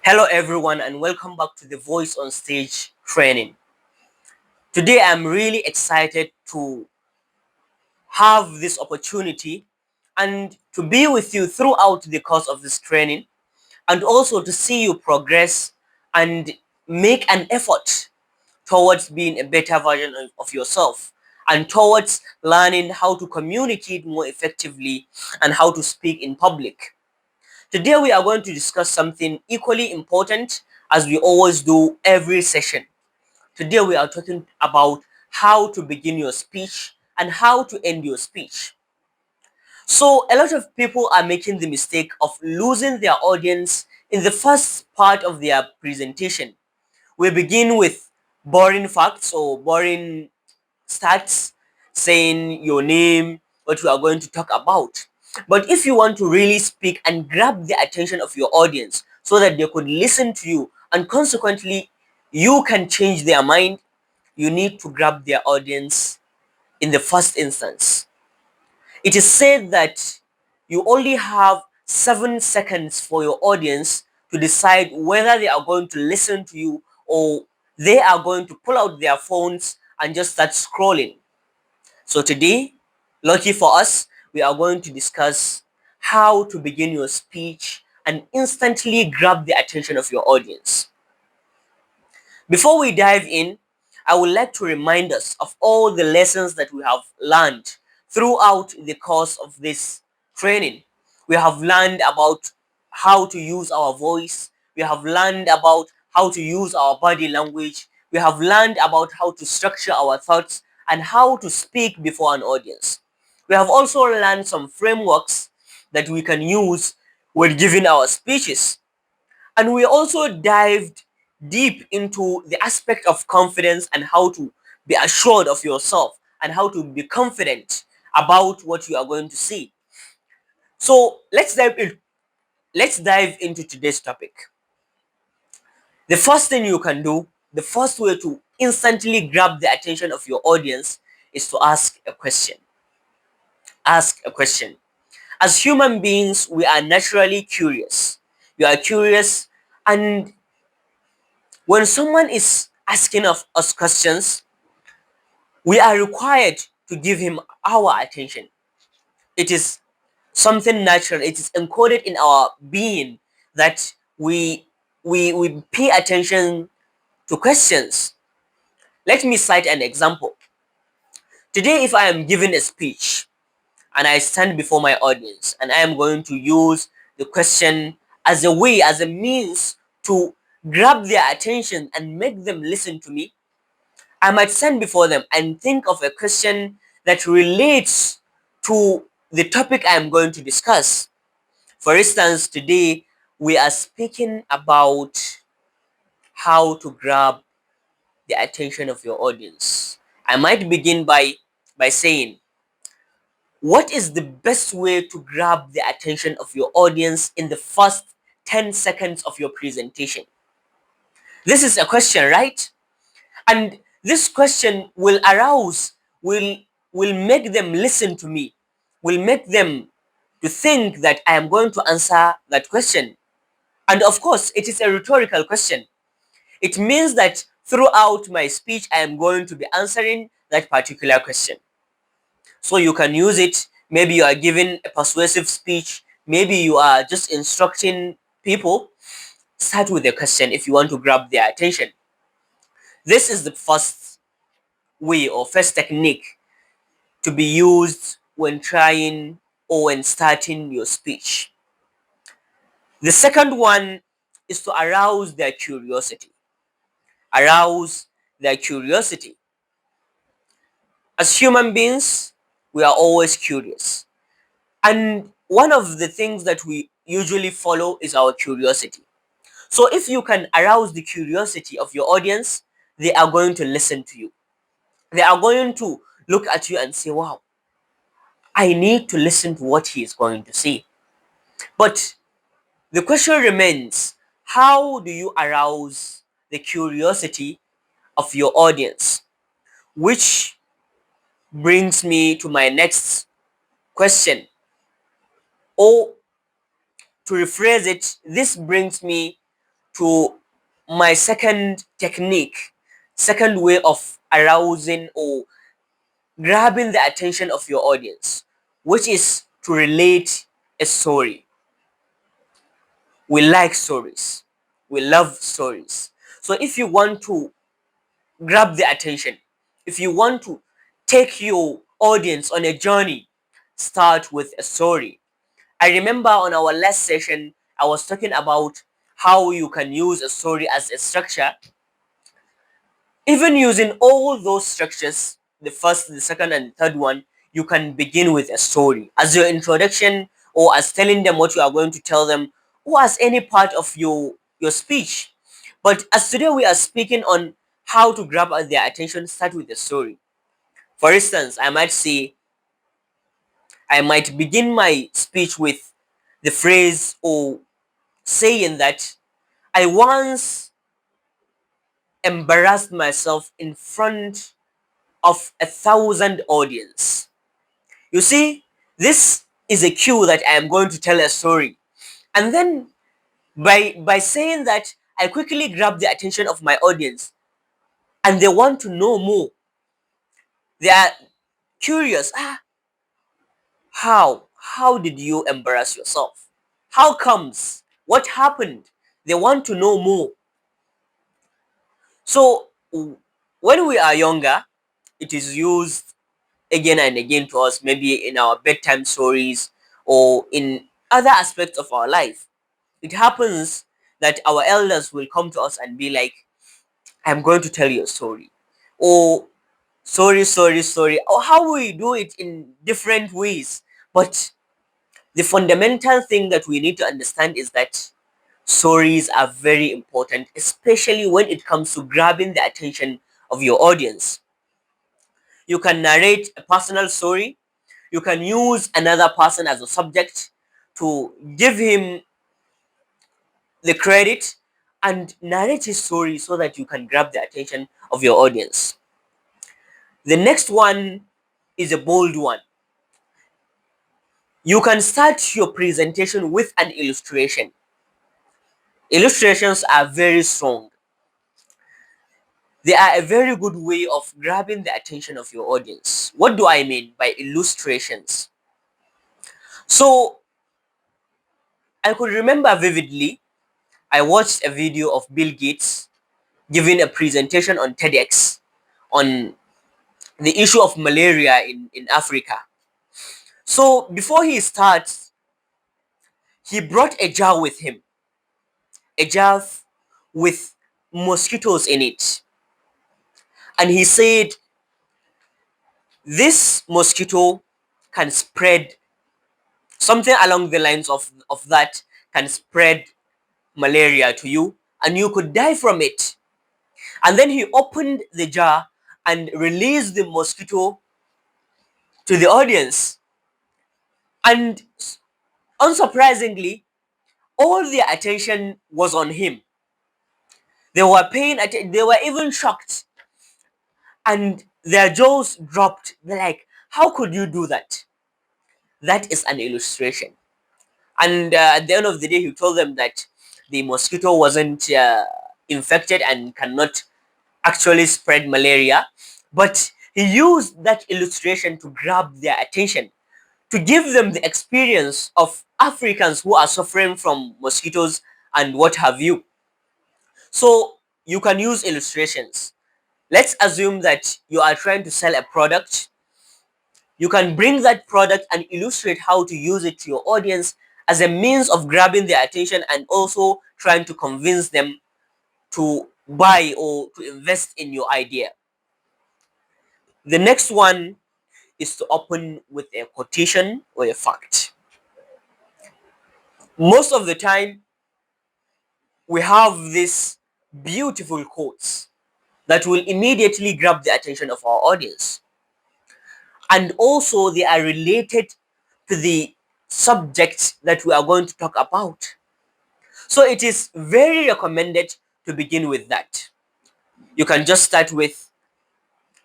Hello, everyone, and welcome back to the Voice on Stage training. Today, I'm really excited to have this opportunity and to be with you throughout the course of this training, and also to see you progress and make an effort towards being a better version of yourself and towards learning how to communicate more effectively and how to speak in public. Today, we are going to discuss something equally important as we always do every session. Today, we are talking about how to begin your speech and how to end your speech. So, a lot of people are making the mistake of losing their audience in the first part of their presentation. We begin with boring facts or boring stats, saying your name, what we are going to talk about. But if you want to really speak and grab the attention of your audience so that they could listen to you and consequently you can change their mind, you need to grab their audience in the first instance. It is said that you only have 7 seconds for your audience to decide whether they are going to listen to you or they are going to pull out their phones and just start scrolling. So today, lucky for us, we are going to discuss how to begin your speech and instantly grab the attention of your audience. Before we dive in, I would like to remind us of all the lessons that we have learned throughout the course of this training. We have learned about how to use our voice, we have learned about how to use our body language, we have learned about how to structure our thoughts and how to speak before an audience. We have also learned some frameworks that we can use when giving our speeches. And we also dived deep into the aspect of confidence and how to be assured of yourself and how to be confident about what you are going to say. So let's dive into today's topic. The first thing you can do, the first way to instantly grab the attention of your audience is to ask a question. Ask a question. As human beings, we are naturally curious. We are curious, and when someone is asking of us questions, we are required to give him our attention. It is something natural. It is encoded in our being that we pay attention to questions. Let me cite an example. Today, if I am giving a speech and I stand before my audience and I am going to use the question as a way, as a means to grab their attention and make them listen to me, I might stand before them and think of a question that relates to the topic I am going to discuss. For instance, today we are speaking about how to grab the attention of your audience. I might begin by saying, what is the best way to grab the attention of your audience in the first 10 seconds of your presentation? This is a question, right? And this question will arouse, will will make them listen to me, will make them to think that I am going to answer that question. And of course, it is a rhetorical question. It means that throughout my speech I am going to be answering that particular question. So you can use it. Maybe you are giving a persuasive speech, maybe you are just instructing people. Start with a question if you want to grab their attention. This is the first way or first technique to be used when trying or when starting your speech. The second one is to arouse their curiosity. Arouse their curiosity. As human beings, we are always curious. And one of the things that we usually follow is our curiosity. So if you can arouse the curiosity of your audience, they are going to listen to you. They are going to look at you and say, wow, I need to listen to what he is going to say. But the question remains, how do you arouse the curiosity of your audience? Which brings me to my next question. Or to rephrase it, this brings me to my second technique, second way of arousing or grabbing the attention of your audience, which is to relate a story. We like stories, we love stories. So if you want to grab the attention, if you want to take your audience on a journey, start with a story. I remember on our last session, I was talking about how you can use a story as a structure. Even using all those structures, the first, the second, and the third one, you can begin with a story as your introduction, or as telling them what you are going to tell them, or as any part of your speech. But as today we are speaking on how to grab their attention, start with a story. For instance, I might begin my speech with the phrase or saying that I once embarrassed myself in front of 1,000 audience. You see, this is a cue that I am going to tell a story. And then by saying that, I quickly grab the attention of my audience and they want to know more. They are curious. How did you embarrass yourself? How comes? What happened? They want to know more. So when we are younger, it is used again and again to us, maybe in our bedtime stories or in other aspects of our life. It happens that our elders will come to us and be like, I'm going to tell you a story. Or sorry. Or how we do it in different ways. But the fundamental thing that we need to understand is that stories are very important, especially when it comes to grabbing the attention of your audience. You can narrate a personal story. You can use another person as a subject to give him the credit and narrate his story so that you can grab the attention of your audience. The next one is a bold one. You can start your presentation with an illustration. Illustrations are very strong. They are a very good way of grabbing the attention of your audience. What do I mean by illustrations? So, I could remember vividly, I watched a video of Bill Gates giving a presentation on TEDx on the issue of malaria in Africa. So before he starts, he brought a jar with him, a jar with mosquitoes in it. And he said, this mosquito can spread something along the lines of that, can spread malaria to you and you could die from it. And then he opened the jar and released the mosquito to the audience. And unsurprisingly, all their attention was on him. They were they were even shocked and their jaws dropped. They're like, how could you do that? That is an illustration. And at the end of the day, he told them that the mosquito wasn't infected and cannot actually spread malaria. But he used that illustration to grab their attention, to give them the experience of Africans who are suffering from mosquitoes and what have you. So you can use illustrations. Let's assume that you are trying to sell a product. You can bring that product and illustrate how to use it to your audience as a means of grabbing their attention and also trying to convince them to buy or to invest in your idea. The next one is to open with a quotation or a fact. Most of the time, we have these beautiful quotes that will immediately grab the attention of our audience. And also, they are related to the subject that we are going to talk about. So, it is very recommended to begin with that. You can just start with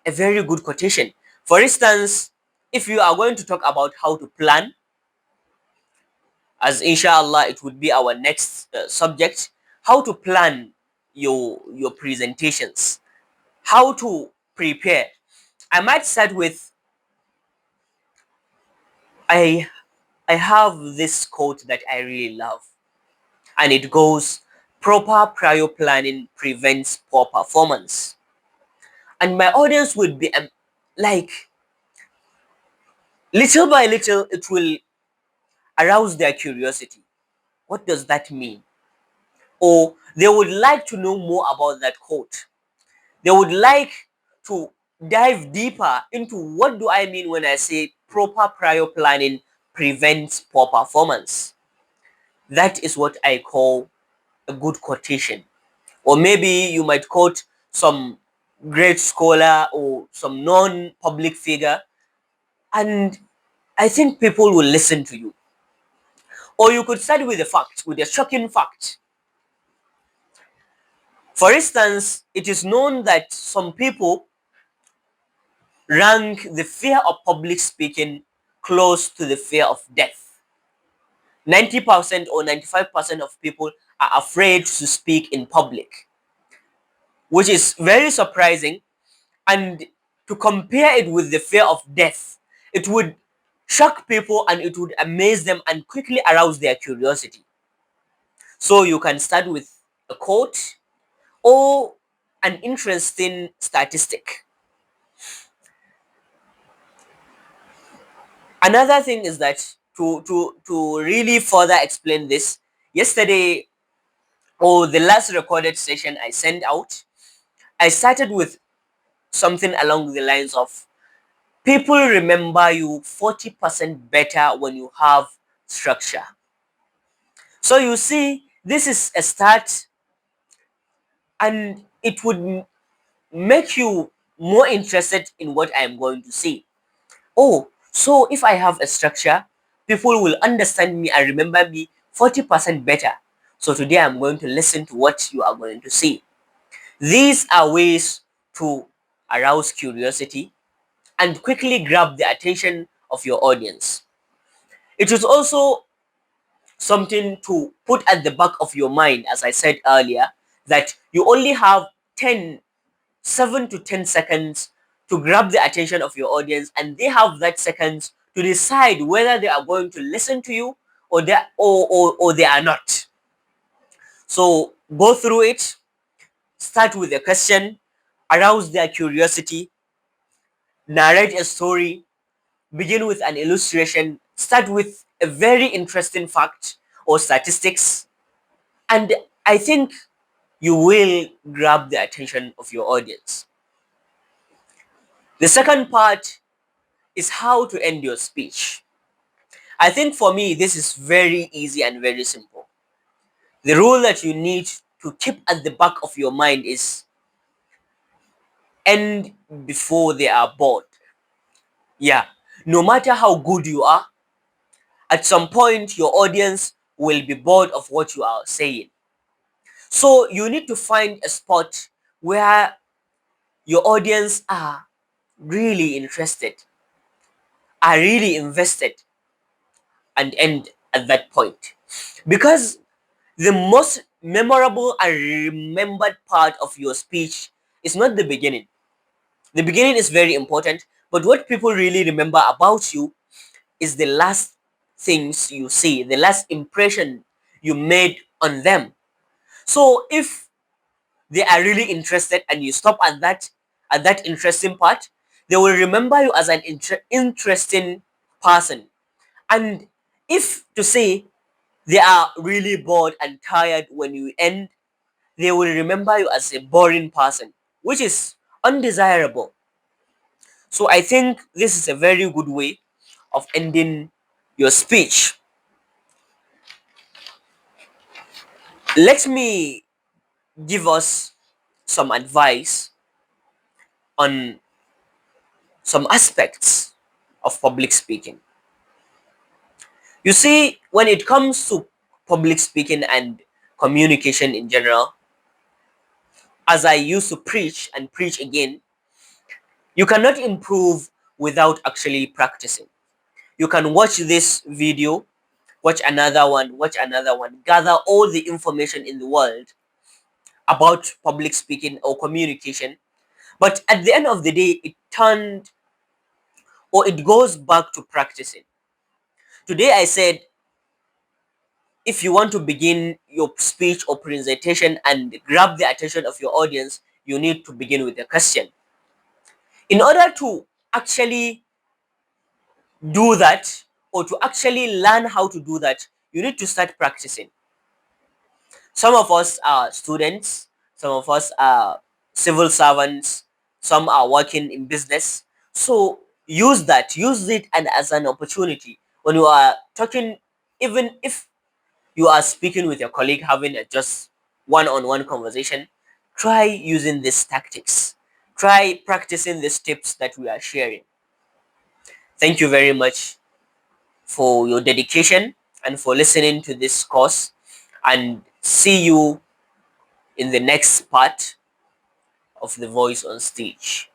a very good quotation. For instance, if you are going to talk about how to plan, as inshallah it would be our next subject, how to plan your presentations, how to prepare. I might start with I I have this quote that I really love, and it goes, proper prior planning prevents poor performance. And my audience would be like, little by little, it will arouse their curiosity. What does that mean? Or they would like to know more about that quote. They would like to dive deeper into what do I mean when I say proper prior planning prevents poor performance. That is what I call a good quotation. Or maybe you might quote some great scholar or some non-public figure, and I think people will listen to you. Or you could start with a fact, with a shocking fact. For instance, it is known that some people rank the fear of public speaking close to the fear of death. 90% or 95% of people are afraid to speak in public, which is very surprising. And to compare it with the fear of death, it would shock people and it would amaze them and quickly arouse their curiosity. So you can start with a quote or an interesting statistic. Another thing is that to really further explain this, yesterday or the last recorded session I sent out, I started with something along the lines of people remember you 40% better when you have structure. So you see, this is a start, and it would make you more interested in what I am going to say. Oh, so if I have a structure, people will understand me and remember me 40% better. So today I'm going to listen to what you are going to say. These are ways to arouse curiosity and quickly grab the attention of your audience. It is also something to put at the back of your mind, as I said earlier, that you only have 7 to 10 seconds to grab the attention of your audience, and they have that seconds to decide whether they are going to listen to you or they are not. So go through it, start with a question, arouse their curiosity, narrate a story, begin with an illustration, start with a very interesting fact or statistics, and I think you will grab the attention of your audience. The second part is how to end your speech. I think for me, this is very easy and very simple. The rule that you need to keep at the back of your mind is end before they are bored. Yeah, no matter how good you are, at some point your audience will be bored of what you are saying. So you need to find a spot where your audience are really interested, are really invested, and end at that point. Because the most memorable and remembered part of your speech is not the beginning. The beginning is very important, but what people really remember about you is the last things you say, the last impression you made on them. So if they are really interested and you stop at that interesting part, they will remember you as an interesting person. And if to say they are really bored and tired when you end, they will remember you as a boring person, which is undesirable. So I think this is a very good way of ending your speech. Let me give us some advice on some aspects of public speaking. You see, when it comes to public speaking and communication in general, as I used to preach and preach again, you cannot improve without actually practicing. You can watch this video watch another one, watch another one, gather all the information in the world about public speaking or communication. But at the end of the day, it turned, or it goes back to practicing. Today I said, if you want to begin your speech or presentation and grab the attention of your audience, you need to begin with a question. In order to actually do that, or to actually learn how to do that, you need to start practicing. Some of us are students, some of us are civil servants, some are working in business. So use that, use it and as an opportunity when you are talking, even if you are speaking with your colleague, having a just one-on-one conversation, try using these tactics. Try practicing these tips that we are sharing. Thank you very much for your dedication and for listening to this course, and see you in the next part of The Voice on Stage.